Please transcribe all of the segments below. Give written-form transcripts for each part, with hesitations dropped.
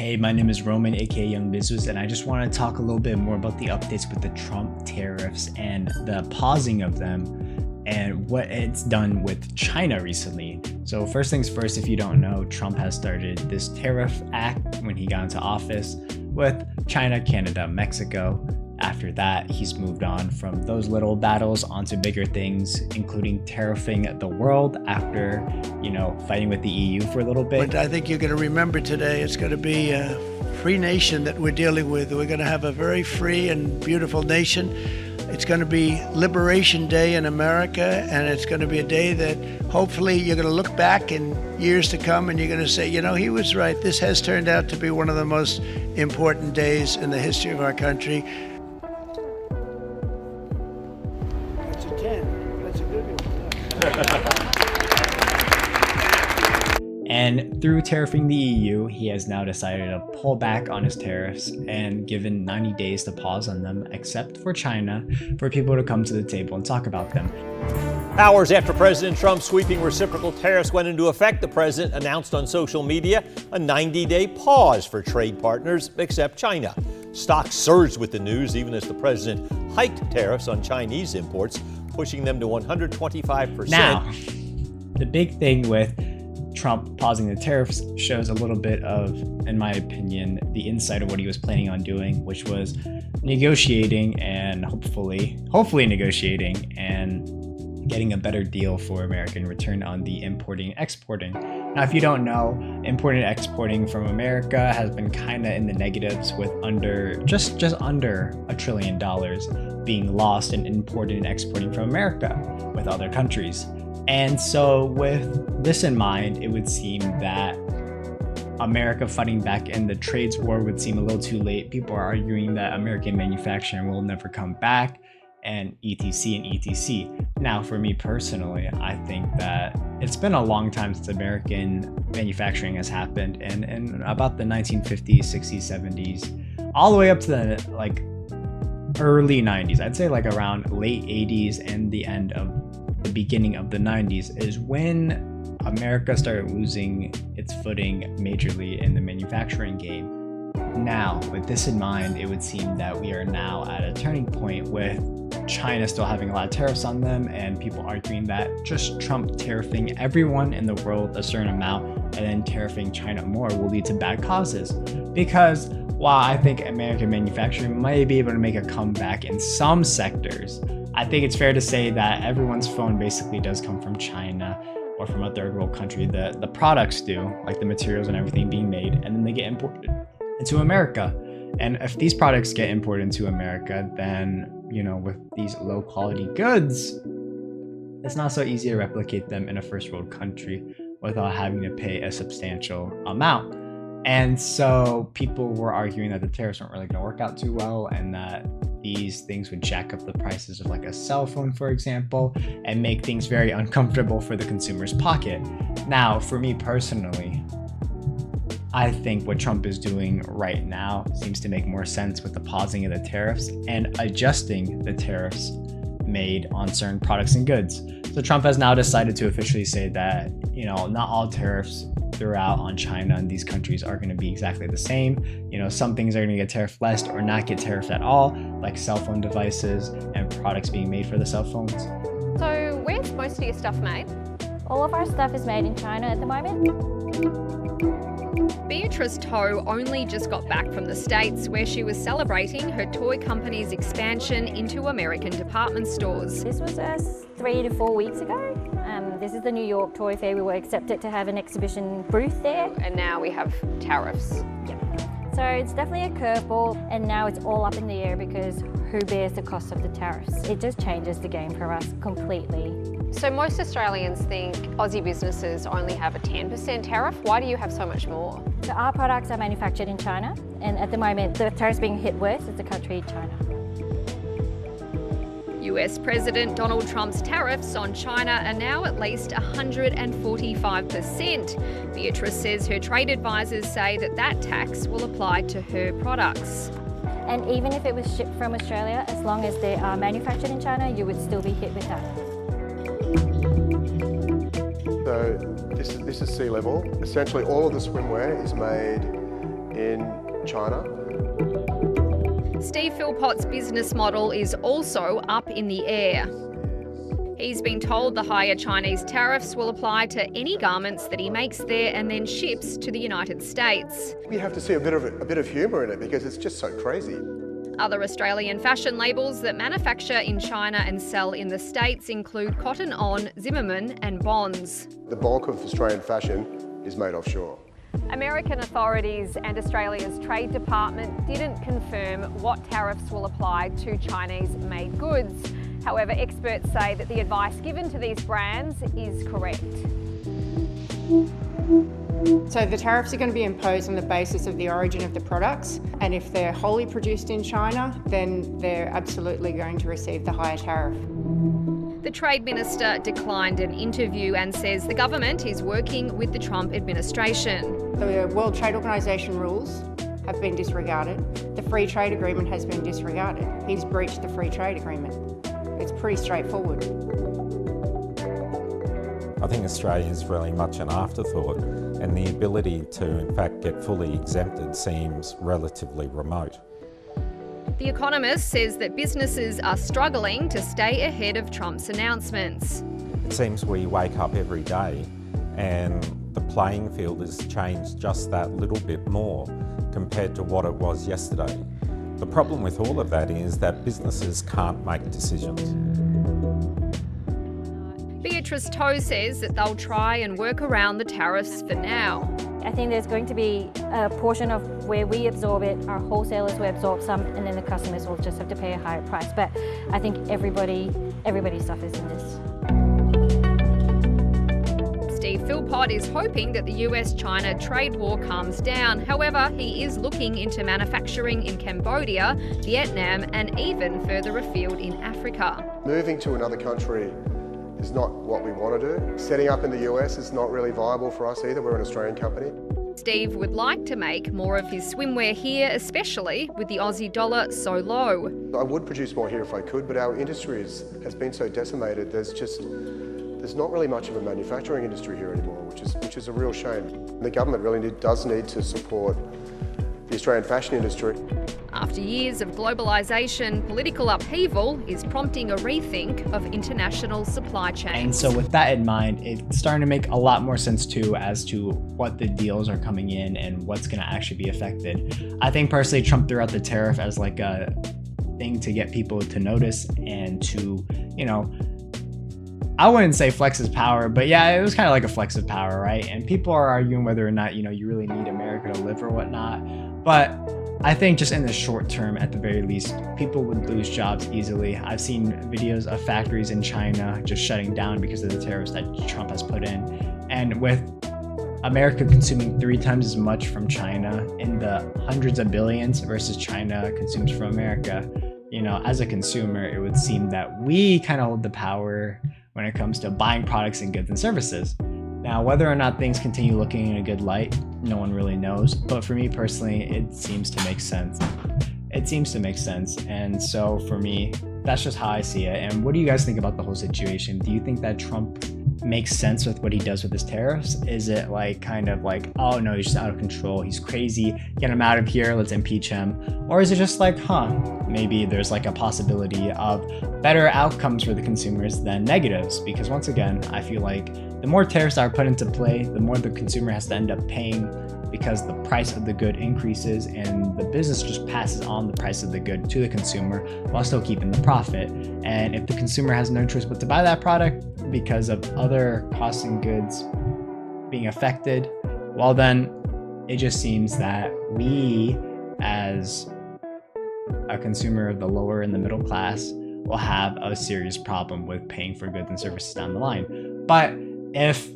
Hey, my name is Roman, aka Young Business, and I just want to talk a little bit more about the updates with the Trump tariffs and the pausing of them and what it's done with China recently. So first things first, if you don't know, Trump has started this tariff act when he got into office with China, Canada, Mexico. After that, he's moved on from those little battles onto bigger things, including tariffing the world after, fighting with the EU for a little bit. But I think you're going to remember today, it's going to be a free nation that we're dealing with. We're going to have a very free and beautiful nation. It's going to be Liberation Day in America, and it's going to be a day that hopefully you're going to look back in years to come and you're going to say, he was right. This has turned out to be one of the most important days in the history of our country. That's a 10. That's a good one. And through tariffing the EU, he has now decided to pull back on his tariffs and given 90 days to pause on them, except for China, for people to come to the table and talk about them. Hours after President Trump's sweeping reciprocal tariffs went into effect, the president announced on social media a 90-day pause for trade partners except China. Stocks surged with the news, even as the president hiked tariffs on Chinese imports, pushing them to 125%. Now, the big thing with Trump pausing the tariffs shows a little bit of, in my opinion, the insight of what he was planning on doing, which was negotiating and hopefully negotiating and getting a better deal for America in return on the importing and exporting. Now, if you don't know, importing and exporting from America has been kind of in the negatives with just under $1 trillion being lost in importing and exporting from America with other countries. And so with this in mind, it would seem that America fighting back in the trades war would seem a little too late. People are arguing that American manufacturing will never come back and etc and etc. Now, for me personally, I think that it's been a long time since American manufacturing has happened, and in about the 1950s, 60s, 70s, all the way up to the early 90s. I'd say around late 80s and the beginning of the 90s is when America started losing its footing majorly in the manufacturing game. Now, with this in mind, it would seem that we are now at a turning point with China still having a lot of tariffs on them, and people arguing that just Trump tariffing everyone in the world a certain amount and then tariffing China more will lead to bad causes. Because while I think American manufacturing might be able to make a comeback in some sectors, I think it's fair to say that everyone's phone basically does come from China or from a third world country. The products do, like the materials and everything being made, and then they get imported into America. And if these products get imported into America, then, with these low quality goods, it's not so easy to replicate them in a first world country without having to pay a substantial amount. And so people were arguing that the tariffs weren't really going to work out too well, and that these things would jack up the prices of a cell phone, for example, and make things very uncomfortable for the consumer's pocket. Now, for me personally, I think what Trump is doing right now seems to make more sense with the pausing of the tariffs and adjusting the tariffs made on certain products and goods. So Trump has now decided to officially say that, not all tariffs throughout on China and these countries are going to be exactly the same. Some things are going to get tariffed less or not get tariffed at all, like cell phone devices and products being made for the cell phones. So where's most of your stuff made? All of our stuff is made in China at the moment. Beatrice Toe only just got back from the States, where she was celebrating her toy company's expansion into American department stores. This was 3 to 4 weeks ago. This is the New York Toy Fair. We were accepted to have an exhibition booth there. And now we have tariffs. Yep. So it's definitely a curveball, and now it's all up in the air because who bears the cost of the tariffs? It just changes the game for us completely. So most Australians think Aussie businesses only have a 10% tariff. Why do you have so much more? So our products are manufactured in China, and at the moment the tariffs being hit worse is the country China. US President Donald Trump's tariffs on China are now at least 145%. Beatrice says her trade advisors say that tax will apply to her products. And even if it was shipped from Australia, as long as they are manufactured in China, you would still be hit with that. So this is sea level. Essentially all of the swimwear is made in China. Steve Philpott's business model is also up in the air. He's been told the higher Chinese tariffs will apply to any garments that he makes there and then ships to the United States. We have to see a bit of humour in it because it's just so crazy. Other Australian fashion labels that manufacture in China and sell in the States include Cotton On, Zimmermann and Bonds. The bulk of Australian fashion is made offshore. American authorities and Australia's Trade Department didn't confirm what tariffs will apply to Chinese-made goods. However, experts say that the advice given to these brands is correct. So the tariffs are going to be imposed on the basis of the origin of the products, and if they're wholly produced in China, then they're absolutely going to receive the higher tariff. The Trade Minister declined an interview and says the government is working with the Trump administration. The World Trade Organization rules have been disregarded. The Free Trade Agreement has been disregarded. He's breached the Free Trade Agreement. It's pretty straightforward. I think Australia is really much an afterthought, and the ability to in fact get fully exempted seems relatively remote. The Economist says that businesses are struggling to stay ahead of Trump's announcements. It seems we wake up every day and the playing field has changed just that little bit more compared to what it was yesterday. The problem with all of that is that businesses can't make decisions. Beatrice Toe says that they'll try and work around the tariffs for now. I think there's going to be a portion of where we absorb it, our wholesalers will absorb some, and then the customers will just have to pay a higher price. But I think everybody suffers in this. Steve Philpott is hoping that the US-China trade war calms down. However, he is looking into manufacturing in Cambodia, Vietnam, and even further afield in Africa. Moving to another country is not what we want to do. Setting up in the US is not really viable for us either. We're an Australian company. Steve would like to make more of his swimwear here, especially with the Aussie dollar so low. I would produce more here if I could, but our industry has been so decimated. There's not really much of a manufacturing industry here anymore, which is a real shame. The government really does need to support the Australian fashion industry. After years of globalisation, political upheaval is prompting a rethink of international supply chains. And so with that in mind, it's starting to make a lot more sense too as to what the deals are coming in and what's going to actually be affected. I think personally Trump threw out the tariff as like a thing to get people to notice and to, I wouldn't say flex his power, but yeah, it was kind of like a flex of power, right? And people are arguing whether or not, you really need America to live or whatnot. But I think just in the short term, at the very least, people would lose jobs easily. I've seen videos of factories in China just shutting down because of the tariffs that Trump has put in. And with America consuming 3 times as much from China in the hundreds of billions versus China consumes from America, as a consumer, it would seem that we kind of hold the power when it comes to buying products and goods and services. Now, whether or not things continue looking in a good light, no one really knows. But for me personally, it seems to make sense. And so for me, that's just how I see it. And what do you guys think about the whole situation? Do you think that Trump makes sense with what he does with his tariffs? Is it kind of like, oh no, he's just out of control, he's crazy, get him out of here, let's impeach him? Or is it just like, maybe there's a possibility of better outcomes for the consumers than negatives? Because once again, I feel like the more tariffs are put into play, the more the consumer has to end up paying because the price of the good increases and the business just passes on the price of the good to the consumer while still keeping the profit. And if the consumer has no choice but to buy that product because of other costs and goods being affected, well then it just seems that we as a consumer of the lower and the middle class will have a serious problem with paying for goods and services down the line. But if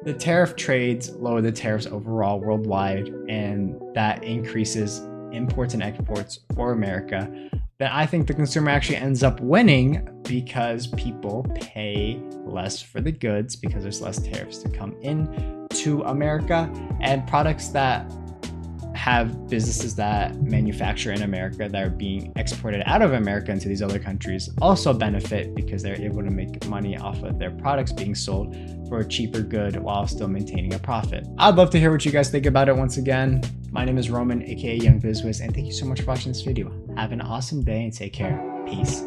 the tariff trades lower the tariffs overall worldwide and that increases imports and exports for America, then I think the consumer actually ends up winning because people pay less for the goods because there's less tariffs to come in to America, and products that have businesses that manufacture in America that are being exported out of America into these other countries also benefit because they're able to make money off of their products being sold for a cheaper good while still maintaining a profit. I'd love to hear what you guys think about it once again. My name is Roman, aka Young BizWiz, and thank you so much for watching this video. Have an awesome day and take care. Peace.